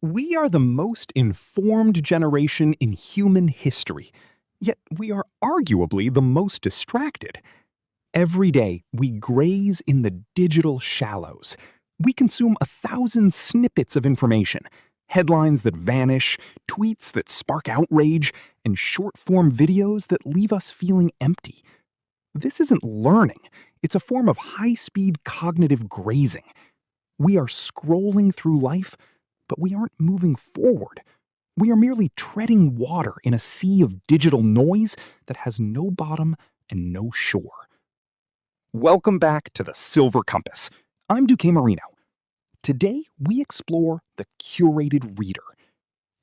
We are the most informed generation in human history, yet we are arguably the most distracted. Every day, we graze in the digital shallows. We consume 1,000 snippets of information, headlines that vanish, tweets that spark outrage, and short-form videos that leave us feeling empty. This isn't learning. It's a form of high-speed cognitive grazing. We are scrolling through life, but we aren't moving forward. We are merely treading water in a sea of digital noise that has no bottom and no shore. Welcome back to the Silver Compass. I'm Duquemarino. Today, we explore the curated reader.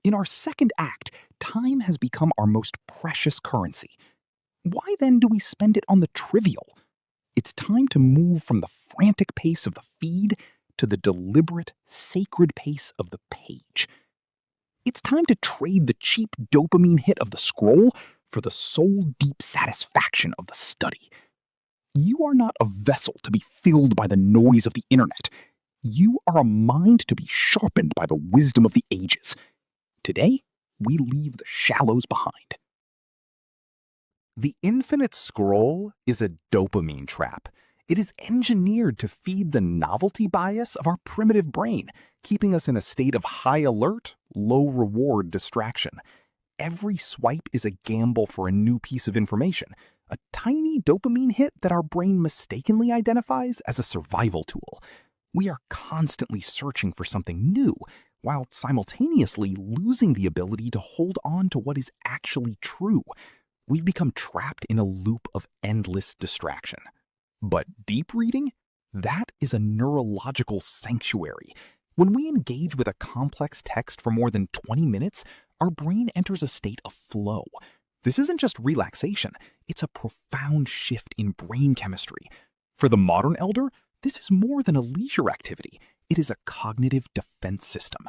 In our second act, time has become our most precious currency. Why then do we spend it on the trivial? It's time to move from the frantic pace of the feed to the deliberate, sacred pace of the page. It's time to trade the cheap dopamine hit of the scroll for the soul-deep satisfaction of the study. You are not a vessel to be filled by the noise of the internet. You are a mind to be sharpened by the wisdom of the ages. Today, we leave the shallows behind. The infinite scroll is a dopamine trap. It is engineered to feed the novelty bias of our primitive brain, keeping us in a state of high alert, low reward distraction. Every swipe is a gamble for a new piece of information, a tiny dopamine hit that our brain mistakenly identifies as a survival tool. We are constantly searching for something new, while simultaneously losing the ability to hold on to what is actually true. We've become trapped in a loop of endless distraction. But deep reading? That is a neurological sanctuary. When we engage with a complex text for more than 20 minutes, our brain enters a state of flow. This isn't just relaxation, it's a profound shift in brain chemistry. For the modern elder, this is more than a leisure activity. It is a cognitive defense system.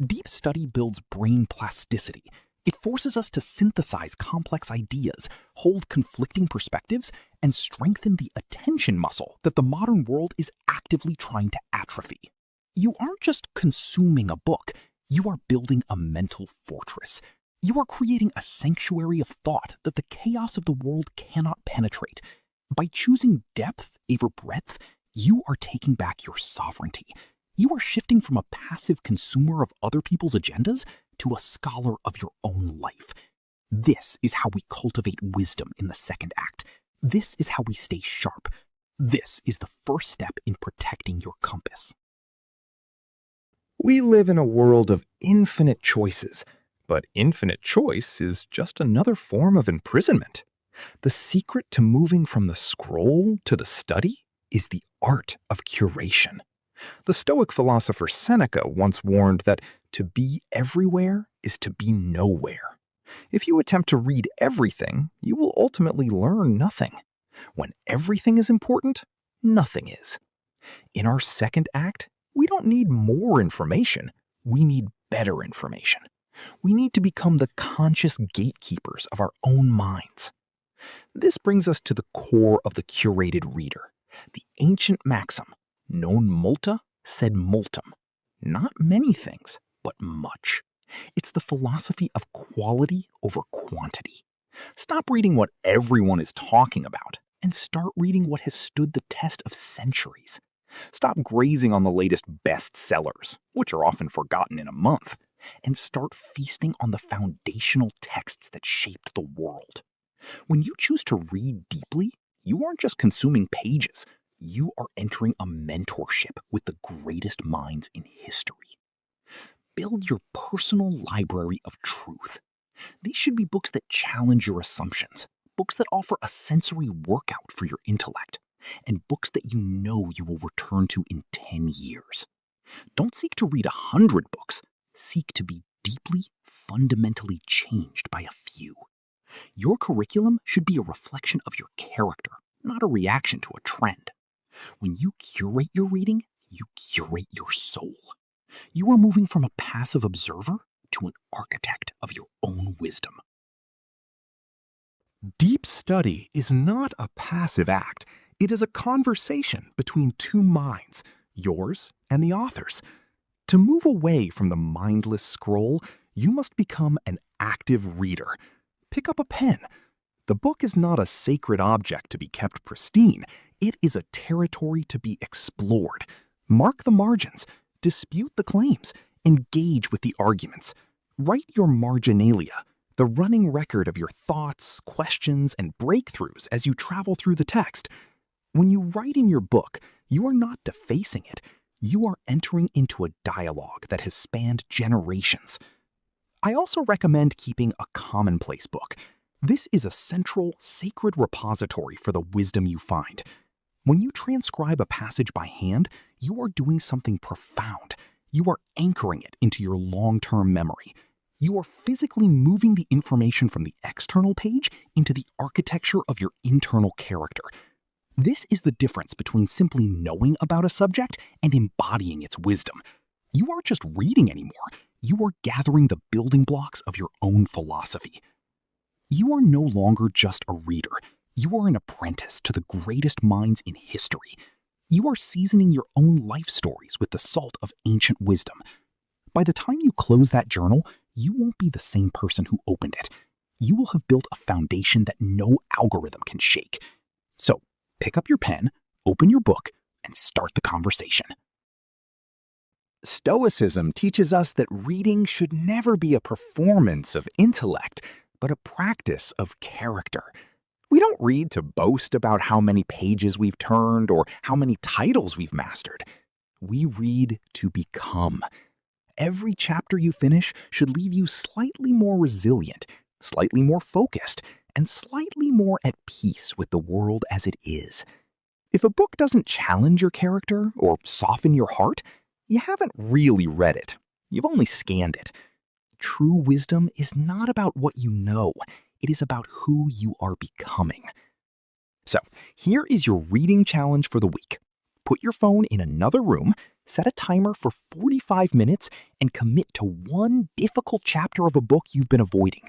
Deep study builds brain plasticity. It forces us to synthesize complex ideas, hold conflicting perspectives, and strengthen the attention muscle that the modern world is actively trying to atrophy. You aren't just consuming a book, you are building a mental fortress. You are creating a sanctuary of thought that the chaos of the world cannot penetrate. By choosing depth over breadth, you are taking back your sovereignty. You are shifting from a passive consumer of other people's agendas to a scholar of your own life. This is how we cultivate wisdom in the second act. This is how we stay sharp. This is the first step in protecting your compass. We live in a world of infinite choices, but infinite choice is just another form of imprisonment. The secret to moving from the scroll to the study is the art of curation. The Stoic philosopher Seneca once warned that to be everywhere is to be nowhere. If you attempt to read everything, you will ultimately learn nothing. When everything is important, nothing is. In our second act, we don't need more information. We need better information. We need to become the conscious gatekeepers of our own minds. This brings us to the core of the curated reader, the ancient maxim, non multa sed multum. Not many things, but much. It's the philosophy of quality over quantity. Stop reading what everyone is talking about and start reading what has stood the test of centuries. Stop grazing on the latest bestsellers, which are often forgotten in a month, and start feasting on the foundational texts that shaped the world. When you choose to read deeply, you aren't just consuming pages. You are entering a mentorship with the greatest minds in history. Build your personal library of truth. These should be books that challenge your assumptions, books that offer a sensory workout for your intellect, and books that you know you will return to in 10 years. Don't seek to read 100 books. Seek to be deeply, fundamentally changed by a few. Your curriculum should be a reflection of your character, not a reaction to a trend. When you curate your reading, you curate your soul. You are moving from a passive observer to an architect of your own wisdom. Deep study is not a passive act. It is a conversation between two minds, yours and the author's. To move away from the mindless scroll, you must become an active reader. Pick up a pen. The book is not a sacred object to be kept pristine. It is a territory to be explored. Mark the margins, dispute the claims, engage with the arguments. Write your Marginalia, the running record of your thoughts, questions, and breakthroughs as you travel through the text. When you write in your book, you are not defacing it. You are entering into a dialogue that has spanned generations. I also recommend keeping a Commonplace Book. This is a central, sacred repository for the wisdom you find. When you transcribe a passage by hand, you are doing something profound. You are anchoring it into your long-term memory. You are physically moving the information from the external page into the architecture of your internal character. This is the difference between simply knowing about a subject and embodying its wisdom. You aren't just reading anymore. You are gathering the building blocks of your own philosophy. You are no longer just a reader. You are an apprentice to the greatest minds in history. You are seasoning your own life stories with the salt of ancient wisdom. By the time you close that journal, you won't be the same person who opened it. You will have built a foundation that no algorithm can shake. So, pick up your pen, open your book, and start the conversation. Stoicism teaches us that reading should never be a performance of intellect, but a practice of character. We don't read to boast about how many pages we've turned or how many titles we've mastered. We read to become. Every chapter you finish should leave you slightly more resilient, slightly more focused, and slightly more at peace with the world as it is. If a book doesn't challenge your character or soften your heart, you haven't really read it. You've only scanned it. True wisdom is not about what you know. It is about who you are becoming. So, here is your reading challenge for the week. Put your phone in another room, set a timer for 45 minutes, and commit to one difficult chapter of a book you've been avoiding.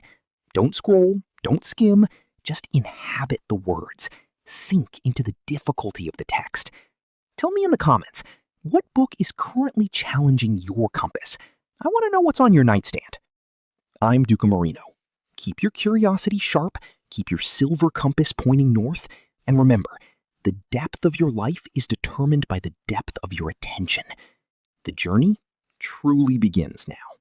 Don't scroll, don't skim, just inhabit the words. Sink into the difficulty of the text. Tell me in the comments, what book is currently challenging your compass? I want to know what's on your nightstand. I'm Duquemarino. Keep your curiosity sharp, keep your silver compass pointing north, and remember, the depth of your life is determined by the depth of your attention. The journey truly begins now.